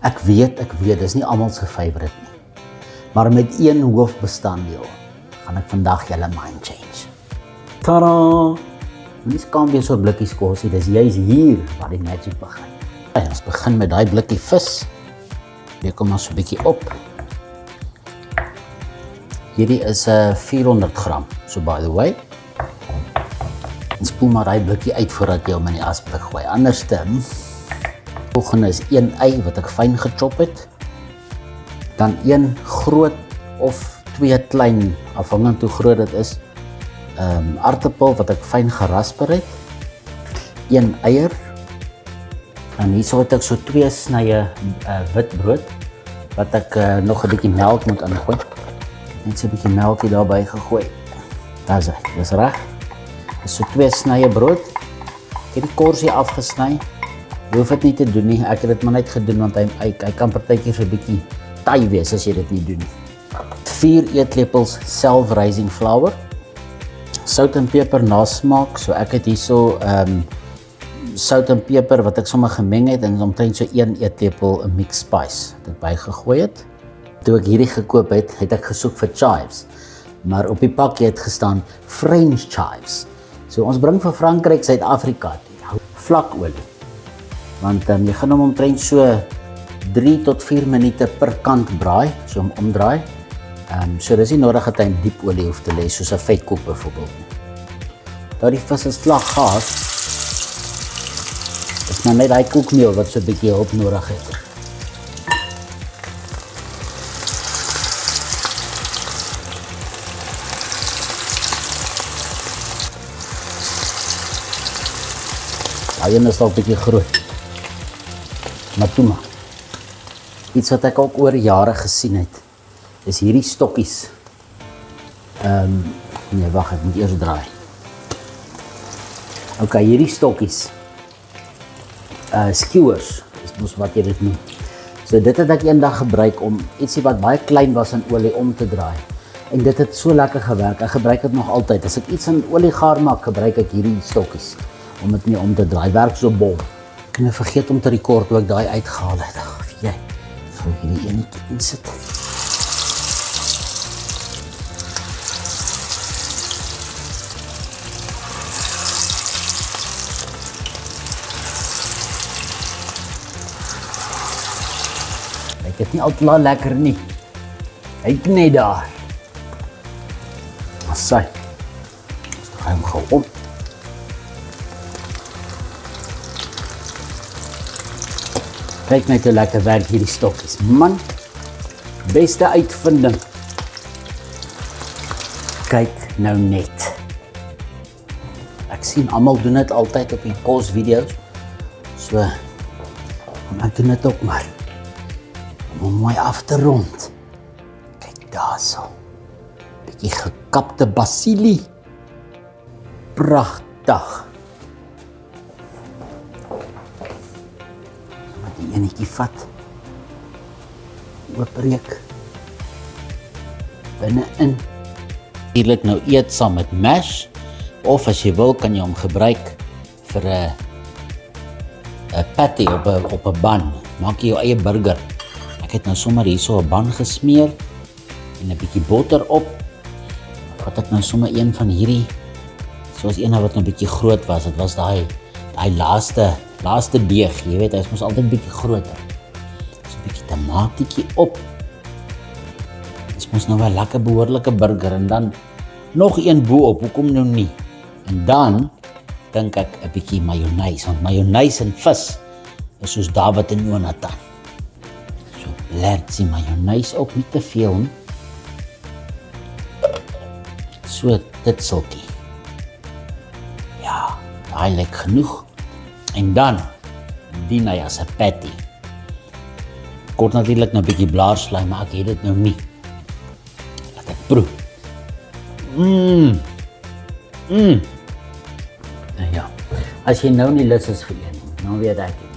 Ek weet, dis nie almal se favourite nie. Maar met een hoofbestanddeel gaan ek vandag julle mind change. Tada! Moenie skaam wees oor blikkies kos nie, dis juist hier waar die magic begin. En ons begin met daai blikkie vis. Leek hom maar so 'n bietjie op. Hierdie is 400 gram, so by the way. En spoel maar daai blikkie uit voordat jy hom in die asblik gooi. Anderste, volgende is 1 ei wat ek fyn gechop het. Dan 1 groot of 2 klein, afhangend hoe groot dit is, aartappel wat ek fyn gerasper het. 1 eier. En hierso het ek so 2 snye witbrood wat ek nog 'n bietjie melk moet ingooi. Net so 'n bietjie melkie daarby gegooi. Dis reg. Dis so 2 snye brood. Ek het die korsie afgesny. Jy hoef dit nie te doen nie. Ek het dit maar net gedoen want hy kan partykeer so 'n bietjie taai wees as jy dit nie doen nie. 4 eetlepels self-raising flour. Sout en peper na smaak. So ek het hierso sout en peper wat ek sommer gemeng het en omtrent so 1 eetlepel 'n mixed spice wat ek bygegooi het. Toe ek hierdie gekoop het, het ek gesoek vir chives. Maar op die pakkie het gestaan French chives. So ons bring vir Frankryk, Suid-Afrika toe. Vlakolie. Want jy gaan hom omtrent so 3 tot 4 minute per kant braai, so hom omdraai. So dis nie nodig dat hy in diep olie hoef te lê, soos 'n vetkoek byvoorbeeld. Daardie vis is vlak gaas. Dis maar net daai koekmeel wat so 'n bietjie hulp nodig het. Daai een is al 'n bietjie groot. Maar toe maar. Iets wat ek ook oor jare gesien het, is hierdie stokkies. Nee, wag, ek moet eers draai. OK, hierdie stokkies. Skewers, is mos wat jy dit noem. So dit het ek eendag gebruik om ietsie wat baie klein was in olie om te draai. En dit het so lekker gewerk. Ek gebruik dit nog altyd. As ek iets in olie gaar maak, gebruik ek hierdie stokkies om dit mee om te draai. Werk so bom. Ek het vergeet om te rekord hoe ek daai uitgehaal het. Ag, jy. Sou hierdie enetjie insit. Lyk dit nie al te lekker nie. Kyk net daar. Assai. Ons draai hom gou om. Kyk net hoe lekker werk hierdie stokkies. Man, beste uitvinding. Kyk nou net. Ek sien almal doen dit altyd op die kosvideo's. So, ek doen dit ook maar. Om mooi af te rond. Kyk daarso. Bietjie gekapte basilie. Pragtig. Die enetjie vat. Oopbreek. Binne-in. Natuurlik nou eet saam met mash. Of as jy wil, kan jy hom gebruik vir 'n patty op 'n bun. Maak jy jou eie burger. Ek het nou sommer hierso 'n ban gesmeer en 'n bietjie botter op. Vat ek nou sommer een van hierdie, soos een wat nou 'n bietjie groot was. Dit was daai laaste deeg, jy weet, hy is mos altyd 'n bietjie groter. So 'n bietjie tomatietjie op. Dit is mos nou 'n lekker behoorlike burger en dan nog een bo-op, hoekom nou nie? En dan dink ek 'n bietjie mayonaise, want mayonaise en vis is soos Dawid en Jonathan. So blertsie mayonaise ook nie te veel nie. So dit sulkie. Ja, daai lyk genoeg. En dan dien hy as 'n patty. Kort natuurlik nou 'n bietjie blaarslaai, maar ek het dit nou nie. Laat ek proe. Nou ja, as jy nou nie lus is vir een nie, nou weet ek nie.